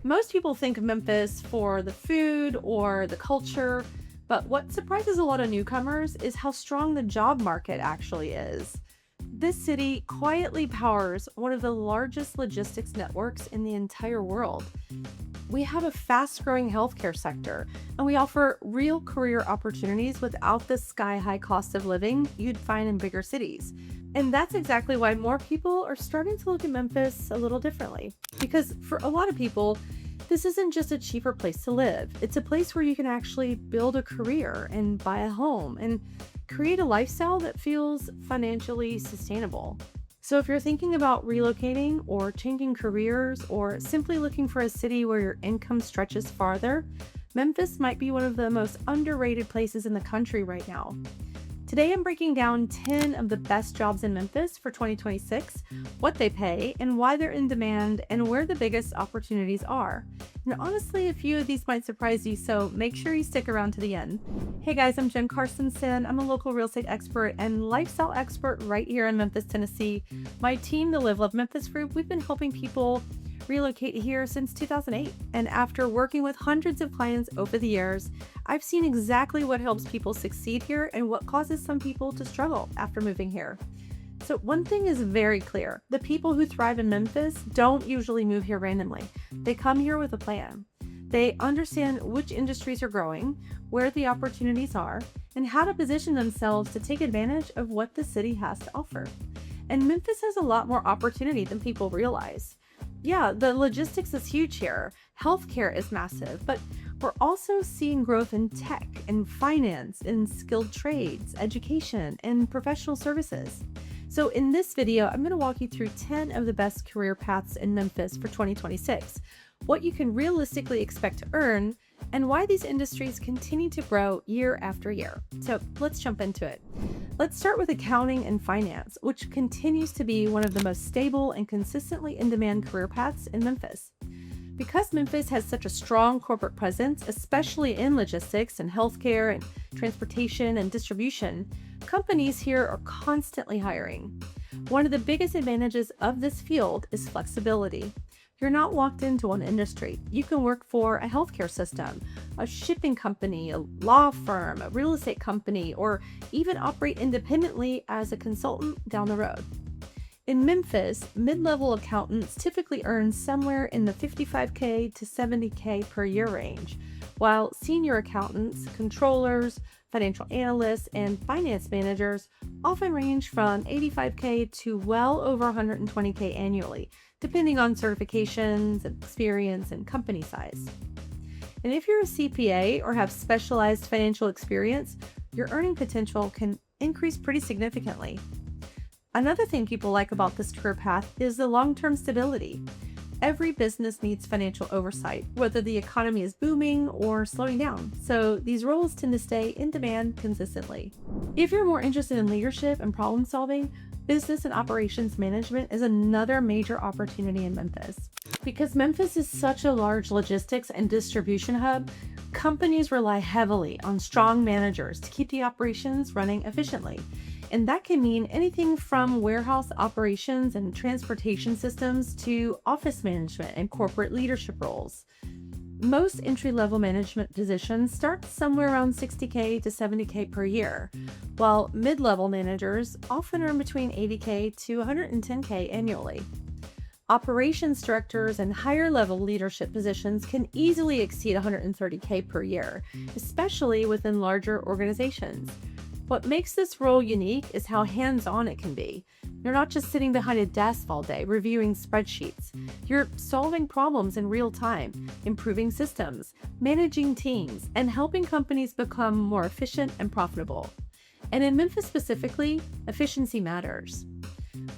Most people think of Memphis for the food or the culture, but what surprises a lot of newcomers is how strong the job market actually is. This city quietly powers one of the largest logistics networks in the entire world. We have a fast growing healthcare sector, and we offer real career opportunities without the sky high cost of living you'd find in bigger cities. And that's exactly why more people are starting to look at Memphis a little differently. Because for a lot of people, this isn't just a cheaper place to live, it's a place where you can actually build a career and buy a home and create a lifestyle that feels financially sustainable. So, if you're thinking about relocating or changing careers or simply looking for a city where your income stretches farther, Memphis might be one of the most underrated places in the country right now. Today, I'm breaking down 10 of the best jobs in Memphis for 2026, what they pay, and why they're in demand, and where the biggest opportunities are. And honestly, a few of these might surprise you, so make sure you stick around to the end. Hey guys, I'm Jen Carstensen. I'm a local real estate expert and lifestyle expert right here in Memphis, Tennessee. My team, the Live Love Memphis group, we've been helping people relocate here since 2008. And after working with hundreds of clients over the years, I've seen exactly what helps people succeed here and what causes some people to struggle after moving here. So one thing is very clear. The people who thrive in Memphis don't usually move here randomly. They come here with a plan. They understand which industries are growing, where the opportunities are, and how to position themselves to take advantage of what the city has to offer. And Memphis has a lot more opportunity than people realize. Yeah, the logistics is huge here. Healthcare is massive, but we're also seeing growth in tech and finance, in skilled trades, education, and professional services. So in this video, I'm going to walk you through 10 of the best career paths in Memphis for 2026, what you can realistically expect to earn, and why these industries continue to grow year after year. So let's jump into it. Let's start with accounting and finance, which continues to be one of the most stable and consistently in-demand career paths in Memphis. Because Memphis has such a strong corporate presence, especially in logistics and healthcare and transportation and distribution, companies here are constantly hiring. One of the biggest advantages of this field is flexibility. You're not locked into one industry. You can work for a healthcare system, a shipping company, a law firm, a real estate company, or even operate independently as a consultant down the road. In Memphis, mid-level accountants typically earn somewhere in the $55K to $70K per year range, while senior accountants, controllers, financial analysts, and finance managers often range from $85K to well over $120K annually, depending on certifications, experience, and company size. And if you're a CPA or have specialized financial experience, your earning potential can increase pretty significantly. Another thing people like about this career path is the long-term stability. Every business needs financial oversight, whether the economy is booming or slowing down. So these roles tend to stay in demand consistently. If you're more interested in leadership and problem solving, business and operations management is another major opportunity in Memphis. Because Memphis is such a large logistics and distribution hub, companies rely heavily on strong managers to keep the operations running efficiently. And that can mean anything from warehouse operations and transportation systems to office management and corporate leadership roles. Most entry-level management positions start somewhere around $60K to $70K per year, while mid-level managers often earn between $80K to $110K annually. Operations directors and higher-level leadership positions can easily exceed $130K per year, especially within larger organizations. What makes this role unique is how hands-on it can be. You're not just sitting behind a desk all day reviewing spreadsheets. You're solving problems in real time, improving systems, managing teams, and helping companies become more efficient and profitable. And in Memphis specifically, efficiency matters.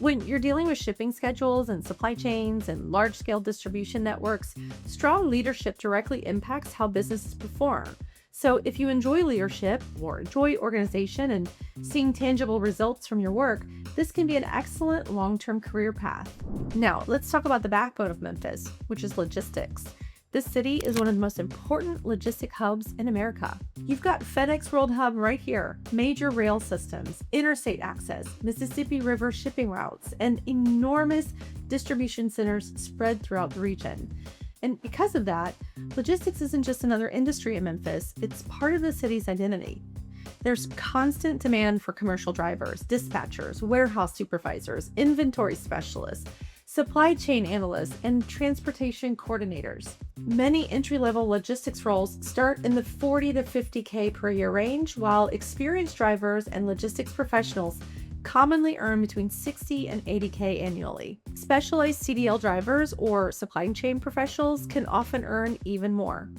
When you're dealing with shipping schedules and supply chains and large-scale distribution networks, strong leadership directly impacts how businesses perform. So if you enjoy leadership or enjoy organization and seeing tangible results from your work, this can be an excellent long-term career path. Now, let's talk about the backbone of Memphis, which is logistics. This city is one of the most important logistic hubs in America. You've got FedEx World Hub right here, major rail systems, interstate access, Mississippi River shipping routes, and enormous distribution centers spread throughout the region. And because of that, logistics isn't just another industry in Memphis, it's part of the city's identity. There's constant demand for commercial drivers, dispatchers, warehouse supervisors, inventory specialists, supply chain analysts, and transportation coordinators. Many entry-level logistics roles start in the 40 to 50K per year range, while experienced drivers and logistics professionals commonly earn between 60 and 80K annually. Specialized CDL drivers or supply chain professionals can often earn even more.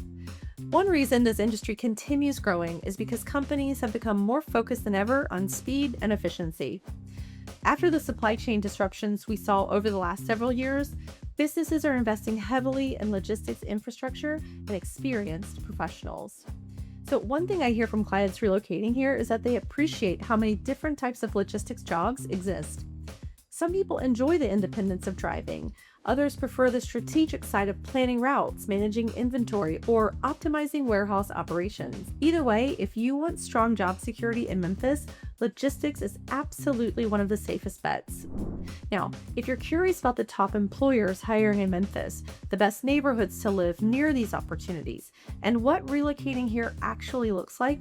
One reason this industry continues growing is because companies have become more focused than ever on speed and efficiency. After the supply chain disruptions we saw over the last several years, businesses are investing heavily in logistics infrastructure and experienced professionals. So one thing I hear from clients relocating here is that they appreciate how many different types of logistics jobs exist. Some people enjoy the independence of driving. Others prefer the strategic side of planning routes, managing inventory, or optimizing warehouse operations. Either way, if you want strong job security in Memphis, logistics is absolutely one of the safest bets. Now, if you're curious about the top employers hiring in Memphis, the best neighborhoods to live near these opportunities, and what relocating here actually looks like,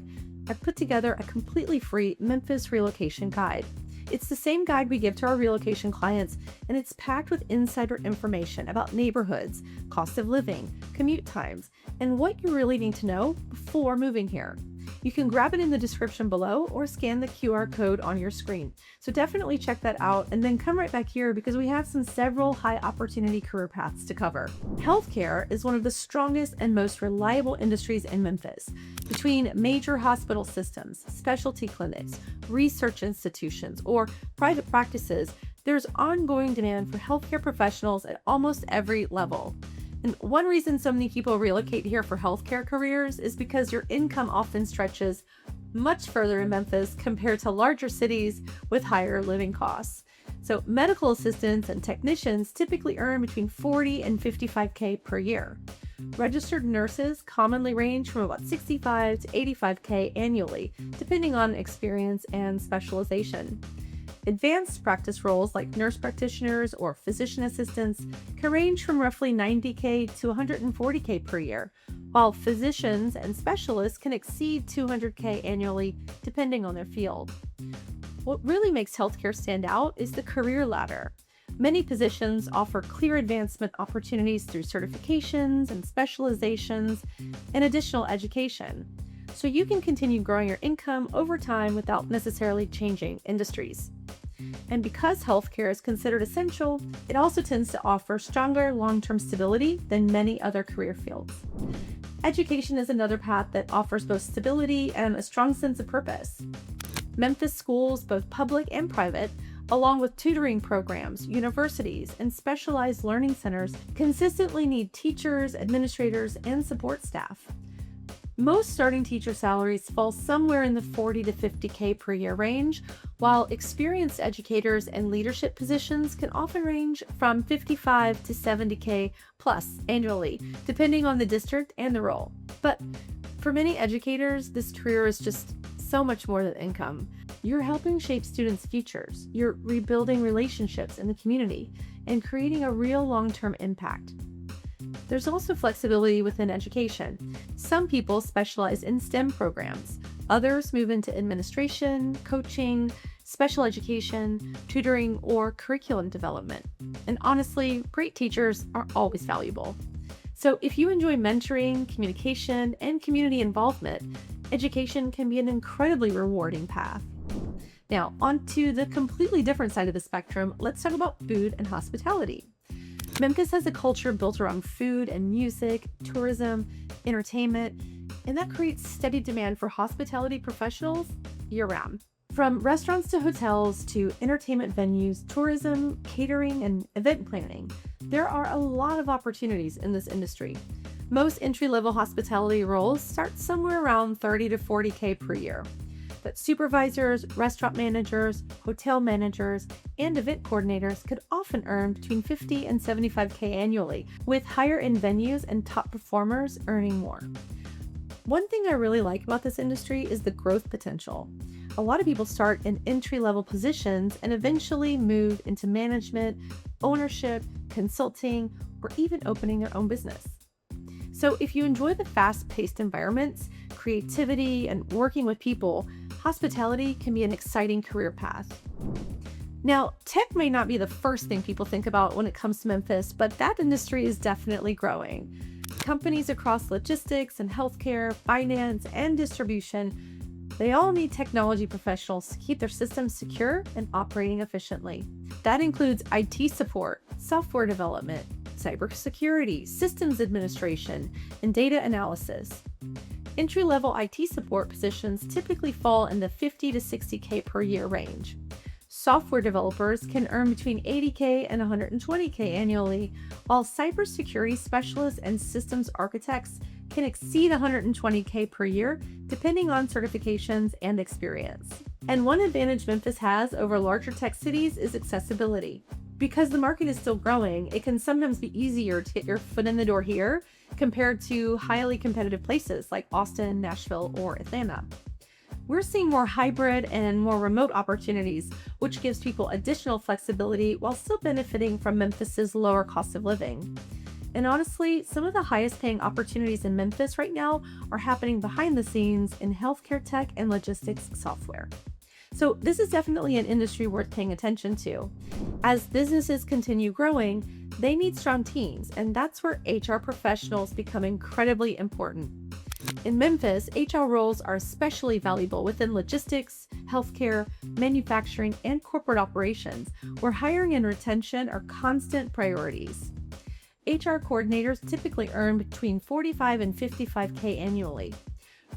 I've put together a completely free Memphis relocation guide. It's the same guide we give to our relocation clients, and it's packed with insider information about neighborhoods, cost of living, commute times, and what you really need to know before moving here. You can grab it in the description below or scan the QR code on your screen. So definitely check that out and then come right back here because we have several high opportunity career paths to cover. Healthcare is one of the strongest and most reliable industries in Memphis. Between major hospital systems, specialty clinics, research institutions, or private practices, there's ongoing demand for healthcare professionals at almost every level. And one reason so many people relocate here for healthcare careers is because your income often stretches much further in Memphis compared to larger cities with higher living costs. So medical assistants and technicians typically earn between 40 and 55K per year. Registered nurses commonly range from about 65 to 85K annually, depending on experience and specialization. Advanced practice roles like nurse practitioners or physician assistants can range from roughly 90K to 140K per year, while physicians and specialists can exceed 200K annually depending on their field. What really makes healthcare stand out is the career ladder. Many positions offer clear advancement opportunities through certifications and specializations and additional education, so you can continue growing your income over time without necessarily changing industries. And because healthcare is considered essential, it also tends to offer stronger long-term stability than many other career fields. Education is another path that offers both stability and a strong sense of purpose. Memphis schools, both public and private, along with tutoring programs, universities, and specialized learning centers, consistently need teachers, administrators, and support staff. Most starting teacher salaries fall somewhere in the 40 to 50K per year range, while experienced educators and leadership positions can often range from 55 to 70K plus annually, depending on the district and the role. But for many educators, this career is just so much more than income. You're helping shape students' futures, you're rebuilding relationships in the community, and creating a real long-term impact. There's also flexibility within education. Some people specialize in STEM programs. Others move into administration, coaching, special education, tutoring, or curriculum development. And honestly, great teachers are always valuable. So if you enjoy mentoring, communication, and community involvement, education can be an incredibly rewarding path. Now, on to the completely different side of the spectrum, let's talk about food and hospitality. Memphis has a culture built around food and music, tourism, entertainment, and that creates steady demand for hospitality professionals year-round. From restaurants to hotels to entertainment venues, tourism, catering, and event planning, there are a lot of opportunities in this industry. Most entry-level hospitality roles start somewhere around 30 to 40K per year. But supervisors, restaurant managers, hotel managers, and event coordinators could often earn between 50 and 75K annually, with higher-end venues and top performers earning more. One thing I really like about this industry is the growth potential. A lot of people start in entry-level positions and eventually move into management, ownership, consulting, or even opening their own business. So if you enjoy the fast-paced environments, creativity, and working with people, hospitality can be an exciting career path. Now, tech may not be the first thing people think about when it comes to Memphis, but that industry is definitely growing. Companies across logistics and healthcare, finance, and distribution, they all need technology professionals to keep their systems secure and operating efficiently. That includes IT support, software development, cybersecurity, systems administration, and data analysis. Entry-level IT support positions typically fall in the 50 to 60K per year range. Software developers can earn between 80K and 120K annually, while cybersecurity specialists and systems architects can exceed 120K per year, depending on certifications and experience. And one advantage Memphis has over larger tech cities is accessibility. Because the market is still growing, it can sometimes be easier to get your foot in the door here compared to highly competitive places like Austin, Nashville, or Atlanta. We're seeing more hybrid and more remote opportunities, which gives people additional flexibility while still benefiting from Memphis's lower cost of living. And honestly, some of the highest paying opportunities in Memphis right now are happening behind the scenes in healthcare tech and logistics software. So this is definitely an industry worth paying attention to. As businesses continue growing, they need strong teams, and that's where HR professionals become incredibly important. In Memphis, HR roles are especially valuable within logistics, healthcare, manufacturing, and corporate operations, where hiring and retention are constant priorities. HR coordinators typically earn between 45 and 55K annually.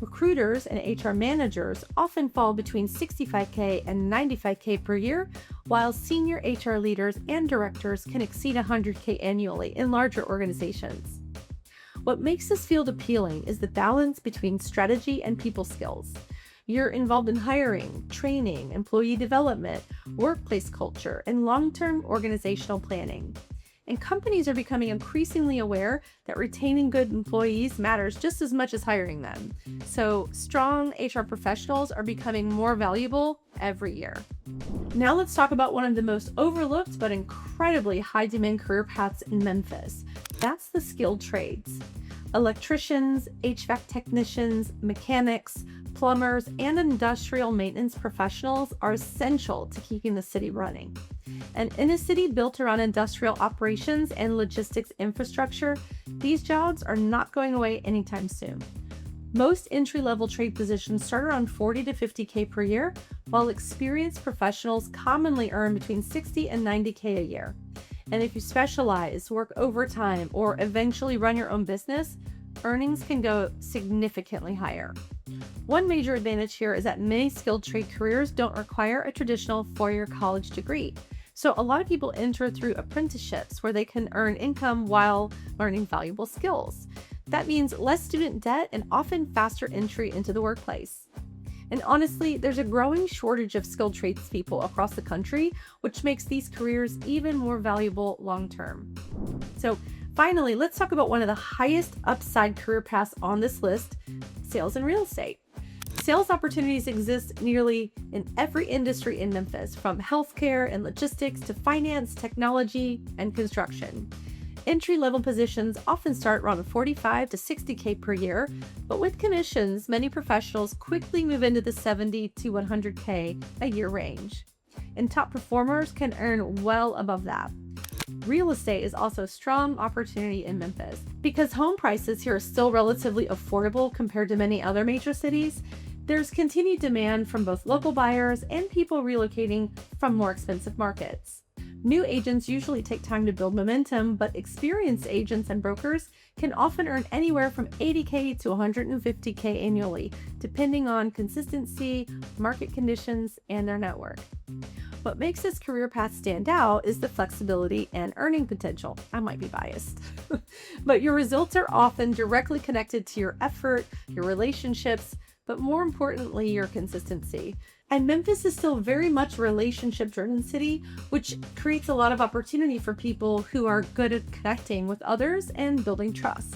Recruiters and HR managers often fall between 65K and 95K per year, while senior HR leaders and directors can exceed 100K annually in larger organizations. What makes this field appealing is the balance between strategy and people skills. You're involved in hiring, training, employee development, workplace culture, and long-term organizational planning. And companies are becoming increasingly aware that retaining good employees matters just as much as hiring them. So strong HR professionals are becoming more valuable every year. Now let's talk about one of the most overlooked but incredibly high demand career paths in Memphis. That's the skilled trades. Electricians, HVAC technicians, mechanics, plumbers, and industrial maintenance professionals are essential to keeping the city running. And in a city built around industrial operations and logistics infrastructure, these jobs are not going away anytime soon. Most entry-level trade positions start around 40 to 50K per year, while experienced professionals commonly earn between 60 and 90K a year. And if you specialize, work overtime, or eventually run your own business, earnings can go significantly higher. One major advantage here is that many skilled trade careers don't require a traditional four-year college degree. So a lot of people enter through apprenticeships where they can earn income while learning valuable skills. That means less student debt and often faster entry into the workplace. And honestly, there's a growing shortage of skilled tradespeople across the country, which makes these careers even more valuable long-term. So finally, let's talk about one of the highest upside career paths on this list, sales and real estate. Sales opportunities exist nearly in every industry in Memphis, from healthcare and logistics to finance, technology, and construction. Entry-level positions often start around 45 to 60K per year, but with commissions, many professionals quickly move into the 70 to 100K a year range. And top performers can earn well above that. Real estate is also a strong opportunity in Memphis. Because home prices here are still relatively affordable compared to many other major cities, there's continued demand from both local buyers and people relocating from more expensive markets. New agents usually take time to build momentum, but experienced agents and brokers can often earn anywhere from 80K to 150K annually, depending on consistency, market conditions, and their network. What makes this career path stand out is the flexibility and earning potential. I might be biased, but your results are often directly connected to your effort, your relationships, but more importantly, your consistency. And Memphis is still very much a relationship-driven city, which creates a lot of opportunity for people who are good at connecting with others and building trust.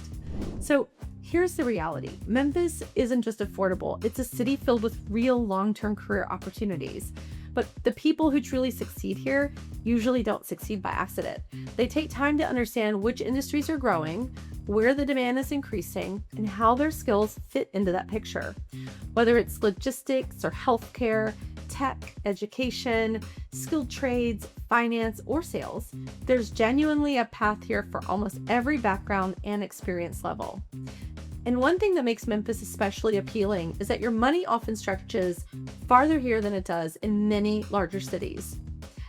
So here's the reality. Memphis isn't just affordable. It's a city filled with real long-term career opportunities. But the people who truly succeed here usually don't succeed by accident. They take time to understand which industries are growing, where the demand is increasing, and how their skills fit into that picture. Whether it's logistics or healthcare, tech, education, skilled trades, finance, or sales, there's genuinely a path here for almost every background and experience level. And one thing that makes Memphis especially appealing is that your money often stretches farther here than it does in many larger cities.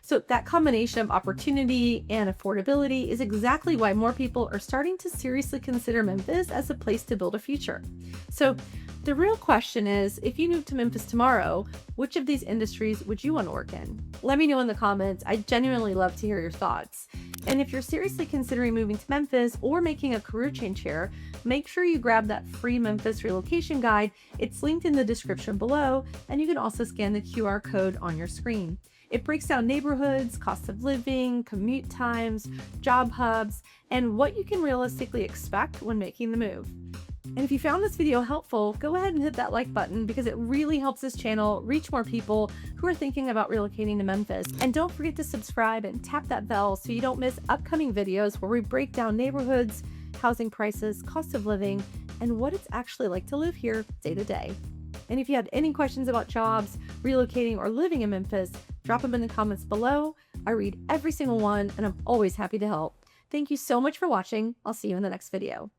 So that combination of opportunity and affordability is exactly why more people are starting to seriously consider Memphis as a place to build a future. So the real question is, if you moved to Memphis tomorrow, which of these industries would you want to work in? Let me know in the comments. I genuinely love to hear your thoughts. And if you're seriously considering moving to Memphis or making a career change here, make sure you grab that free Memphis relocation guide. It's linked in the description below, and you can also scan the QR code on your screen. It breaks down neighborhoods, cost of living, commute times, job hubs, and what you can realistically expect when making the move. And if you found this video helpful, go ahead and hit that like button because it really helps this channel reach more people who are thinking about relocating to Memphis. And don't forget to subscribe and tap that bell so you don't miss upcoming videos where we break down neighborhoods, housing prices, cost of living, and what it's actually like to live here day to day. And if you had any questions about jobs, relocating, or living in Memphis, drop them in the comments below. I read every single one, and I'm always happy to help. Thank you so much for watching. I'll see you in the next video.